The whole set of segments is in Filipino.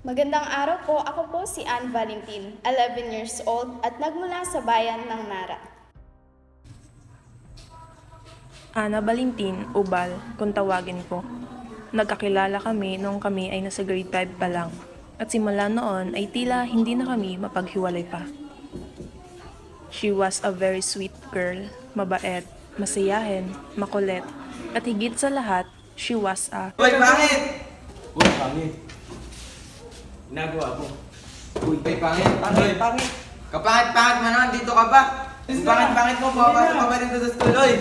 Magandang araw po. Ako po si Anne Valentin, 11 years old at nagmula sa bayan ng Nara. Ana Valentin, Ubal, kung tawagin po. Nagkakilala kami noong kami ay nasa grade 5 pa lang. At simula noon ay tila hindi na kami mapaghiwalay pa. She was a very sweet girl, mabait, masayahin, makulit, at higit sa lahat, she was a... Uy, pangit! Uy, pangit. Ginagawa mo. Uy, pangit. Pangit, pangit. Kapangit-pangit mo naman, dito ka ba? Ang pangit-pangit mo, papasok ka ba dito sa school, oy?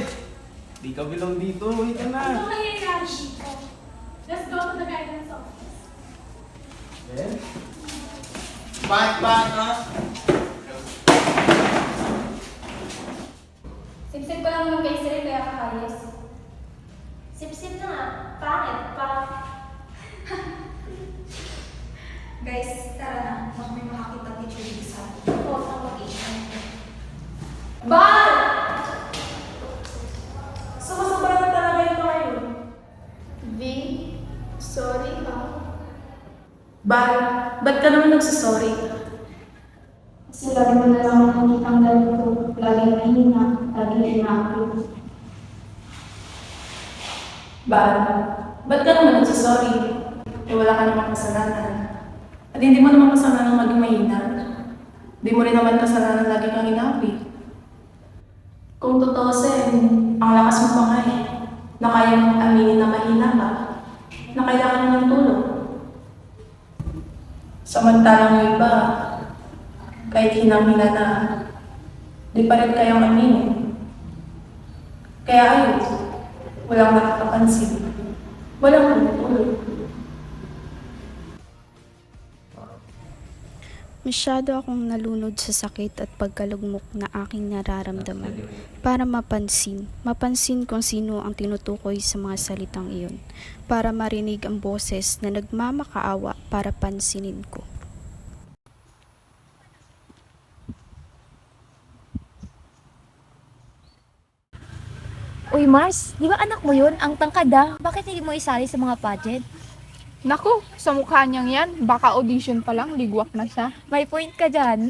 Di ka belong dito, uy ka na. Ito kaya yung Chico. Let's go to the guidance office. Eh? Pangit-pangit, ha? Sip-sip ko lang naman kay Siri kaya kakayos. Sip-sip na nga. Pangit. Guys, tara na. Baka may makakita teacher dito sa atin. Oo, sa location. Bal! Sumasobra na talaga yung mga yun. V, sorry ha. Bal, ba't ka naman nagsasorry? Kasi lagi mo na lang nakikitang ganito. Laging mahina, laging inakit. Bal, ba't ka naman nagsasorry? Eh wala ka namang kasalanan. At hindi mo naman kasalanan maging mahina. Hindi mo rin naman kasalanan lagi kang inapi. Kung tutuusin, ang lakas mo pa nga eh. Na kaya mong aminin na mahina ka. Na kailangan mo ng tulong. Samantalang yung iba, kahit hinang-hina na, di pa rin kayang aminin. Kaya ayun, walang nakakapansin. Walang tumutulong. Masyado akong nalunod sa sakit at pagkalugmok na aking nararamdaman para mapansin kung sino ang tinutukoy sa mga salitang iyon, para marinig ang boses na nagmamakaawa para pansinin ko. Uy Mars, di ba anak mo yun? Ang tangkada. Bakit hindi mo isali sa mga pageant? Naku, sa mukha niyang yan, baka audition pa lang, ligwak na siya. May point ka dyan.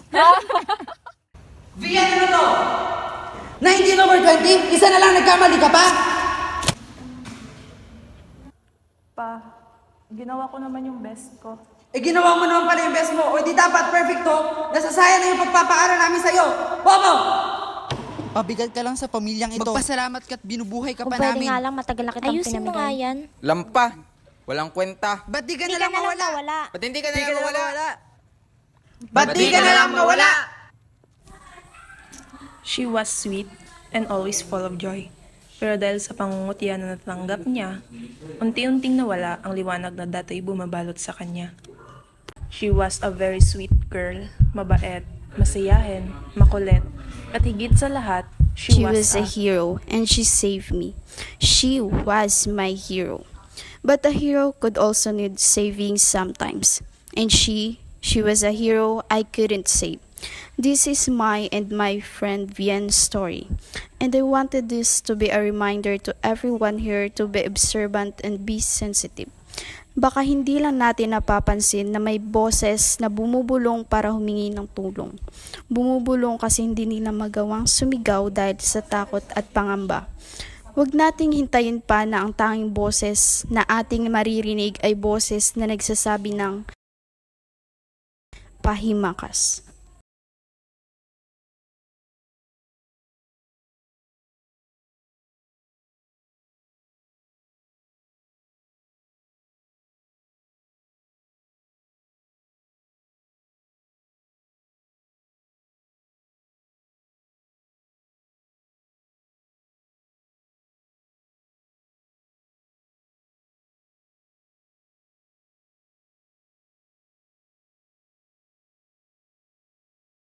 V, ano na to? 19 over 20? Isa na lang nagkamali ka pa? Pa, ginawa ko naman yung best ko. Eh ginawa mo naman pala yung best mo, o di dapat perfecto, nasasaya na yung pagpapaaral namin sa'yo. Bobo! Pabigat ka lang sa pamilyang ito. Magpasalamat ka't binubuhay ka Kung pa pwede namin. nga lang matagal na kitang Ayusin mo nga pinamigay. Lampa. Walang kwenta. Ba't di ka Di na ka lang na lang mawala? mawala. Ba't hindi ka na lang mawala? Ba't di ka na lang mawala? She was sweet and always full of joy. Pero dahil sa pangungutya na natanggap niya, unti-unting nawala ang liwanag na dato'y bumabalot sa kanya. She was a very sweet girl, mabait, masayahin, makulit, at higit sa lahat, She was a hero and she saved me. She was my hero. But a hero could also need saving sometimes. And she was a hero I couldn't save. This is my and my friend Vien's story. And I wanted this to be a reminder to everyone here to be observant and be sensitive. Baka hindi lang natin napapansin na may boses na bumubulong para humingi ng tulong. Bumubulong kasi hindi nila magawang sumigaw dahil sa takot at pangamba. Huwag nating hintayin pa na ang tanging boses na ating maririnig ay boses na nagsasabi ng pahimakas.